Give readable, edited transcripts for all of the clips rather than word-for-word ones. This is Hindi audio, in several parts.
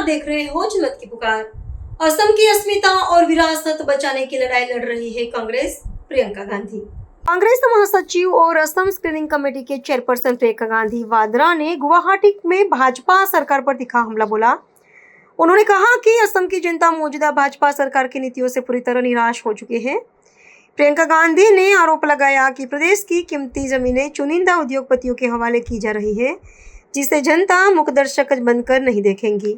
देख रहे हो जनमत की पुकार। असम की अस्मिता और विरासत बचाने की लड़ाई लड़ रही है कांग्रेस। प्रियंका गांधी, कांग्रेस महासचिव और असम स्क्रीनिंग कमेटी के चेयरपर्सन प्रियंका गांधी वाड्रा ने गुवाहाटी में भाजपा सरकार पर तीखा हमला बोला। उन्होंने कहा कि असम की जनता मौजूदा भाजपा सरकार की नीतियों से पूरी तरह निराश हो चुकी है। प्रियंका गांधी ने आरोप लगाया कि प्रदेश की कीमती जमीनें चुनिंदा उद्योगपतियों के हवाले की जा रही है, जिसे जनता मूकदर्शक बनकर नहीं देखेंगी।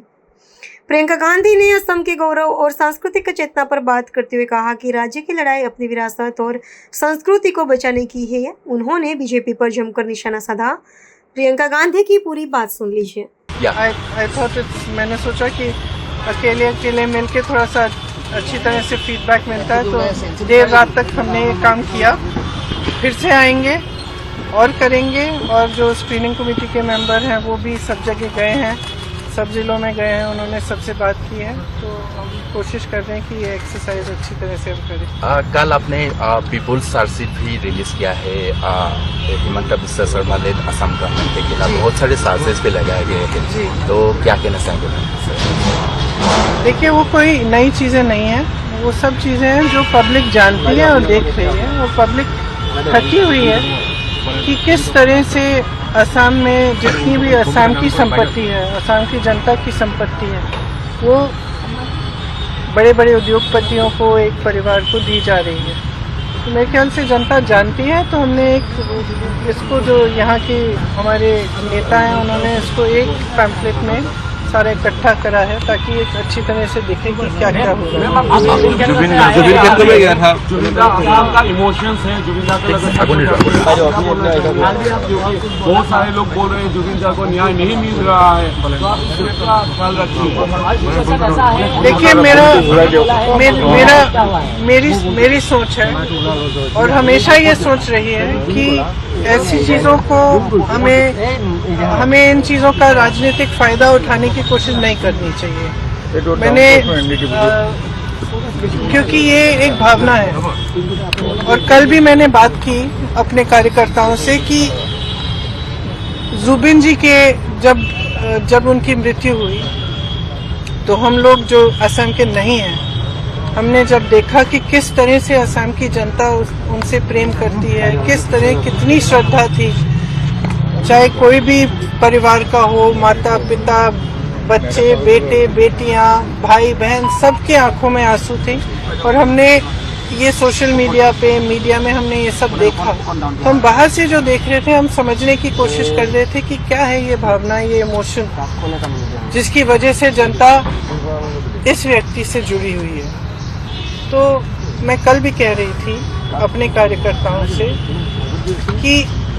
प्रियंका गांधी ने असम के गौरव और सांस्कृतिक चेतना पर बात करते हुए कहा कि राज्य की लड़ाई अपनी विरासत और संस्कृति को बचाने की है। उन्होंने बीजेपी पर जमकर निशाना साधा। प्रियंका गांधी की पूरी बात सुन लीजिए। मैंने सोचा कि अकेले मिलके थोड़ा सा अच्छी तरह से फीडबैक मिलता है, तो देर रात तक हमने ये काम किया। फिर से आएंगे और करेंगे, और जो स्क्रीनिंग कमेटी के मेंबर हैं वो भी सब जगह गए हैं, सब जिलों में गए हैं, उन्होंने सबसे बात की है। तो हम कोशिश कर रहे हैं कि ये एक्सरसाइज अच्छी तरह से हम करें। कल आपने पीपुल्स चार्जशीट भी रिलीज किया है। हिमंता बिस्वा शर्मा ने असम गवर्नमेंट के खिलाफ बहुत सारे चार्जेस भी लगाए गए हैं, तो क्या कहना चाहेंगे? देखिए, वो कोई नई चीज़ें नहीं है, वो सब चीज़ें हैं जो पब्लिक जानती है और देख रही है, और पब्लिक थकी हुई है कि किस तरह से असम में जितनी भी असम की संपत्ति है, असम की जनता की संपत्ति है, वो बड़े बड़े उद्योगपतियों को, एक परिवार को दी जा रही है। तो मेरे ख्याल से जनता जानती है, तो हमने इसको जो यहाँ के हमारे नेता हैं उन्होंने इसको एक पैम्फलेट में सारा इकट्ठा करा है, ताकि एक अच्छी तरह से दिखे कि क्या क्या हो रहा है। इमोशंस है, बहुत सारे लोग बोल रहे हैं जुबिन को न्याय नहीं मिल रहा है। देखिए, मेरी सोच है, और हमेशा ये सोच रही है कि ऐसी चीजों को हमें इन चीजों का राजनीतिक फायदा उठाने की कोशिश नहीं करनी चाहिए। क्योंकि ये एक भावना है, और कल भी मैंने बात की अपने कार्यकर्ताओं से कि जुबिन जी के जब उनकी मृत्यु हुई, तो हम लोग जो असम के नहीं हैं, हमने जब देखा कि किस तरह से असम की जनता उनसे प्रेम करती है, किस तरह कितनी श्रद्धा थी, चाहे कोई भी परिवार का हो, माता पिता, बच्चे, बेटे बेटियां, भाई बहन, सबके आंखों में आंसू थे। और हमने ये सोशल मीडिया में हमने ये सब देखा, तो हम बाहर से जो देख रहे थे, हम समझने की कोशिश कर रहे थे कि क्या है ये भावना, ये इमोशन, जिसकी वजह से जनता इस व्यक्ति से जुड़ी हुई है। तो मैं कल भी कह रही थी अपने कार्यकर्ताओं से कि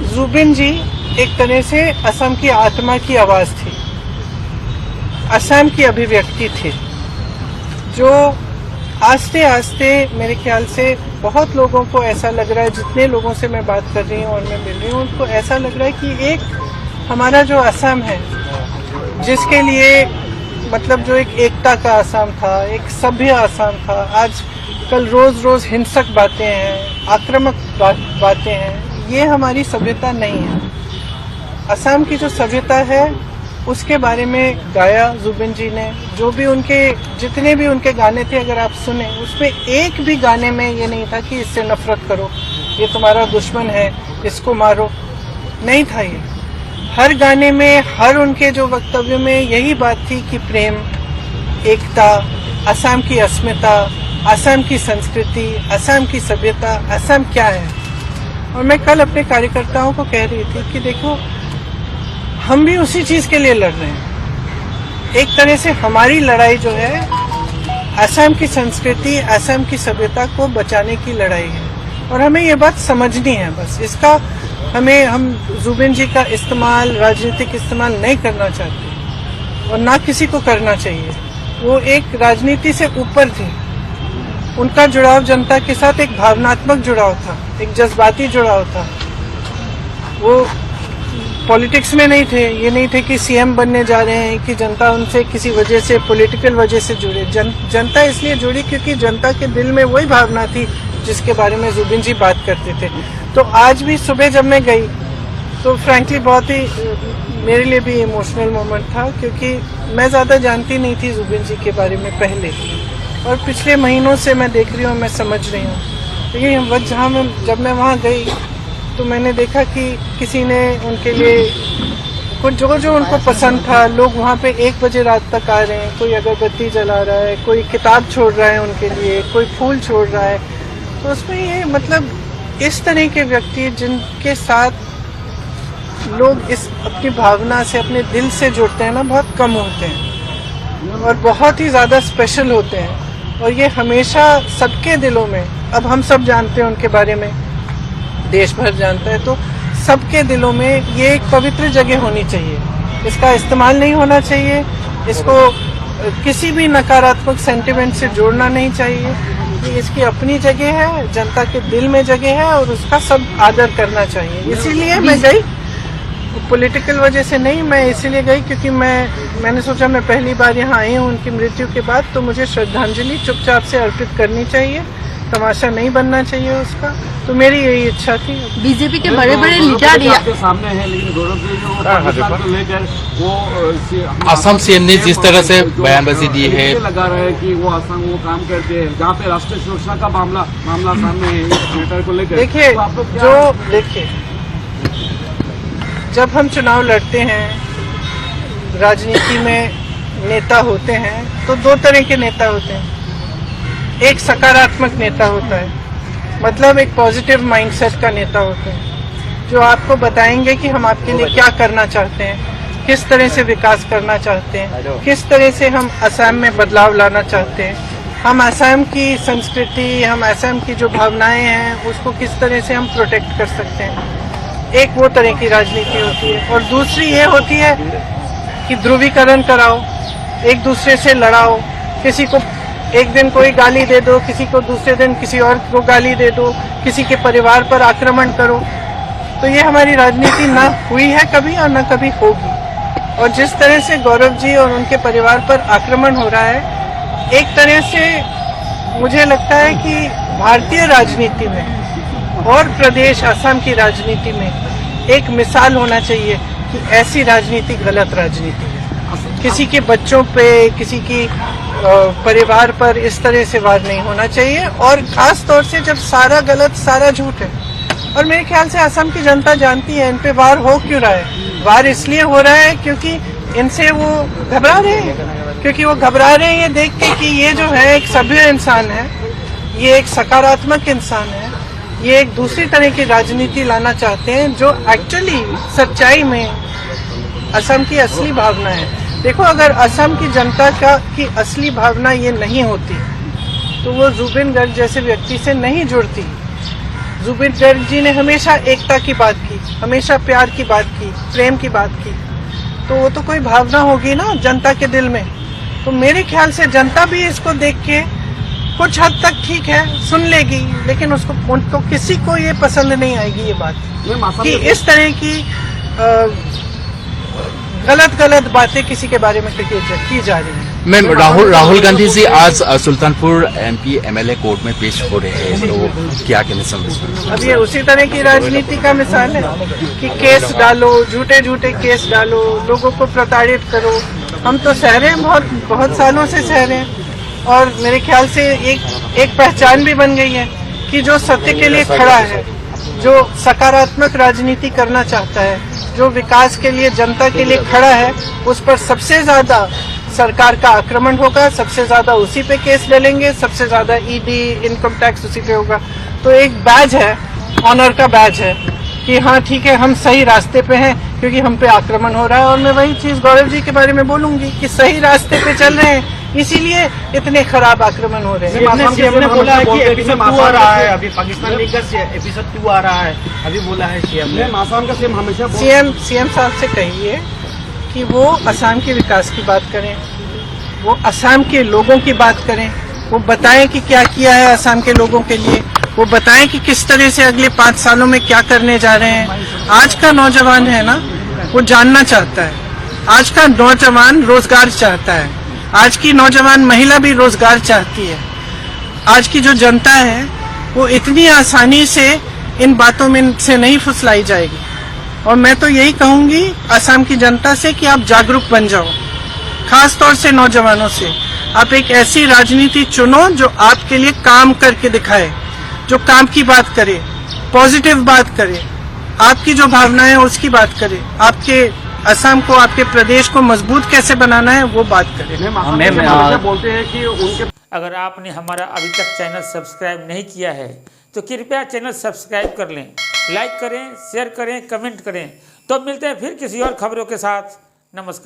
जुबिन जी एक तरह से असम की आत्मा की आवाज थी, असम की अभिव्यक्ति थी, जो आस्ते आस्ते मेरे ख्याल से बहुत लोगों को ऐसा लग रहा है, जितने लोगों से मैं बात कर रही हूँ और मैं मिल रही हूँ, उनको ऐसा लग रहा है कि एक हमारा जो असम है, जिसके लिए मतलब जो एक एकता का असम था, एक सभ्य असम था, आज कल रोज हिंसक बातें हैं, आक्रामक बातें हैं, ये हमारी सभ्यता नहीं है। असम की जो सभ्यता है उसके बारे में गाया जुबिन जी ने। जो भी जितने भी उनके गाने थे, अगर आप सुने, उसमें एक भी गाने में ये नहीं था कि इससे नफरत करो, ये तुम्हारा दुश्मन है, इसको मारो, नहीं था ये। हर गाने में, हर उनके जो वक्तव्य में यही बात थी कि प्रेम, एकता, असम की अस्मिता, असम की संस्कृति, असम की सभ्यता, असम क्या है। और मैं कल अपने कार्यकर्ताओं को कह रही थी कि देखो, हम भी उसी चीज के लिए लड़ रहे हैं। एक तरह से हमारी लड़ाई जो है असम की संस्कृति, असम की सभ्यता को बचाने की लड़ाई है, और हमें ये बात समझनी है। बस इसका हम जुबिन जी का इस्तेमाल, राजनीतिक इस्तेमाल नहीं करना चाहते, और ना किसी को करना चाहिए। वो एक राजनीति से ऊपर थे, उनका जुड़ाव जनता के साथ एक भावनात्मक जुड़ाव था, एक जज्बाती जुड़ाव था। वो पॉलिटिक्स में नहीं थे, ये नहीं थे कि सीएम बनने जा रहे हैं, कि जनता उनसे किसी वजह से, पॉलिटिकल वजह से जुड़े। जनता इसलिए जुड़ी क्योंकि जनता के दिल में वही भावना थी जिसके बारे में जुबिन जी बात करते थे। तो आज भी सुबह जब मैं गई तो फ्रैंकली बहुत ही मेरे लिए भी इमोशनल मोमेंट था, क्योंकि मैं ज़्यादा जानती नहीं थी जुबिन जी के बारे में पहले, और पिछले महीनों से मैं देख रही हूँ, मैं समझ रही हूँ। तो ये वजह जब मैं वहाँ गई तो मैंने देखा कि किसी ने उनके लिए कुछ जो उनको पसंद था, लोग वहाँ पे 1 बजे रात तक आ रहे हैं, कोई अगरबत्ती जला रहा है, कोई किताब छोड़ रहा है उनके लिए, कोई फूल छोड़ रहा है। तो उसमें ये मतलब इस तरह के व्यक्ति जिनके साथ लोग इस अपनी भावना से, अपने दिल से जुड़ते हैं ना, बहुत कम होते हैं और बहुत ही ज़्यादा स्पेशल होते हैं। और ये हमेशा सबके दिलों में, अब हम सब जानते हैं उनके बारे में, देश भर जानता है, तो सबके दिलों में ये एक पवित्र जगह होनी चाहिए। इसका इस्तेमाल नहीं होना चाहिए, इसको किसी भी नकारात्मक सेंटिमेंट से जोड़ना नहीं चाहिए। ये इसकी अपनी जगह है, जनता के दिल में जगह है और उसका सब आदर करना चाहिए। इसीलिए मैं गई, पॉलिटिकल वजह से नहीं, मैं इसीलिए गई क्योंकि मैंने सोचा मैं पहली बार यहाँ आई हूँ उनकी मृत्यु के बाद, तो मुझे श्रद्धांजलि चुपचाप से अर्पित करनी चाहिए, तमाशा नहीं बनना चाहिए उसका। तो मेरी यही इच्छा थी। बीजेपी के बड़े बड़े लीडर आपके सामने है, लेकिन गौरव जी जो पाकिस्तान को लेकर वो असम सीएम ने जिस तरह से बयानबाजी दी है, लगा रहा है कि वो असम वो काम करते हैं जहाँ पे राष्ट्रीय सुरक्षा का मामला सामने है इस मैटर को लेकर। देखिए, देखिए जब हम चुनाव लड़ते हैं, राजनीति में नेता होते हैं, तो 2 तरह के नेता होते हैं। एक सकारात्मक नेता होता है, मतलब एक पॉजिटिव माइंडसेट का नेता होता है, जो आपको बताएंगे कि हम आपके लिए क्या करना चाहते हैं, किस तरह से विकास करना चाहते हैं, किस तरह से हम असम में बदलाव लाना चाहते हैं, हम असम की संस्कृति, हम असम की जो भावनाएं हैं उसको किस तरह से हम प्रोटेक्ट कर सकते हैं। एक वो तरह की राजनीति होती है। और दूसरी ये होती है कि ध्रुवीकरण कराओ, एक दूसरे से लड़ाओ, किसी को एक दिन कोई गाली दे दो, किसी को दूसरे दिन किसी और को गाली दे दो, किसी के परिवार पर आक्रमण करो। तो ये हमारी राजनीति ना हुई है कभी और ना कभी होगी। और जिस तरह से गौरव जी और उनके परिवार पर आक्रमण हो रहा है, एक तरह से मुझे लगता है कि भारतीय राजनीति में और प्रदेश असम की राजनीति में एक मिसाल होना चाहिए कि ऐसी राजनीति गलत राजनीति है। किसी के बच्चों पे, किसी की परिवार पर इस तरह से वार नहीं होना चाहिए, और खास तौर से जब सारा गलत, सारा झूठ है। और मेरे ख्याल से असम की जनता जानती है इन पे वार हो क्यों रहा है। वार इसलिए हो रहा है क्योंकि इनसे वो घबरा रहे हैं, क्योंकि वो घबरा रहे हैं ये देख के कि ये जो है एक सभ्य इंसान है, ये एक सकारात्मक इंसान है, ये एक दूसरी तरह की राजनीति लाना चाहते हैं जो एक्चुअली सच्चाई में असम की असली भावना है। देखो, अगर असम की जनता की असली भावना ये नहीं होती तो वो जुबिन गर्ग जैसे व्यक्ति से नहीं जुड़ती। जुबिन गर्ग जी ने हमेशा एकता की बात की, हमेशा प्यार की बात की, प्रेम की बात की, तो वो तो कोई भावना होगी ना जनता के दिल में। तो मेरे ख्याल से जनता भी इसको देख के कुछ हद तक ठीक है सुन लेगी, लेकिन उनको किसी को ये पसंद नहीं आएगी ये बात कि इस तरह की गलत बातें किसी के बारे में की जा रही है। मैम, राहुल गांधी जी आज सुल्तानपुर एमपी एमएलए कोर्ट में पेश हो रहे हैं, तो क्या कहना समझते? अब ये उसी तरह की राजनीति का मिसाल है कि केस डालो, झूठे केस डालो, लोगों को प्रताड़ित करो। हम तो सह रहे हैं, बहुत सालों से सह रहे हैं, और मेरे ख्याल से एक पहचान भी बन गई है कि जो सत्य के लिए खड़ा है, जो सकारात्मक राजनीति करना चाहता है, जो विकास के लिए, जनता के लिए खड़ा है, उस पर सबसे ज्यादा सरकार का आक्रमण होगा, सबसे ज्यादा उसी पे केस डलेंगे, सबसे ज्यादा ईडी, इनकम टैक्स उसी पे होगा। तो एक बैज है, ऑनर का बैज है कि हाँ ठीक है, हम सही रास्ते पे हैं क्योंकि हम पे आक्रमण हो रहा है। और मैं वही चीज गौरव जी के बारे में बोलूंगी कि सही रास्ते पे चल रहे हैं, इसीलिए इतने खराब आक्रमण हो रहे हैं। सीएम ने बोला है कि एपिसोड 2 आ रहा है, अभी पाकिस्तान लीग एपिसोड 2 आ रहा है, अभी बोला है सीएम ने। आसाम का सीएम हमेशा सीएम साहब से कहिए कि वो असम के विकास की बात करें, वो असम के लोगों की बात करें, वो बताएं कि क्या किया है असम के लोगों के लिए, वो बताएं कि किस तरह से अगले 5 सालों में क्या करने जा रहे हैं। आज का नौजवान है ना, वो जानना चाहता है, आज का नौजवान रोजगार चाहता है, आज की नौजवान महिला भी रोजगार चाहती है। आज की जो जनता है वो इतनी आसानी से इन बातों में से नहीं फुसलाई जाएगी। और मैं तो यही कहूंगी असम की जनता से कि आप जागरूक बन जाओ, खास तौर से नौजवानों से। आप एक ऐसी राजनीति चुनो जो आपके लिए काम करके दिखाए, जो काम की बात करे, पॉजिटिव बात करे, आपकी जो भावनाएं है उसकी बात करे, आपके असम को, आपके प्रदेश को मजबूत कैसे बनाना है वो बात करे। बोलते हैं कि उनके अगर आपने हमारा अभी तक चैनल सब्सक्राइब नहीं किया है तो कृपया चैनल सब्सक्राइब कर लें, लाइक करें, शेयर करें, कमेंट करें। तो मिलते हैं फिर किसी और खबरों के साथ। नमस्कार।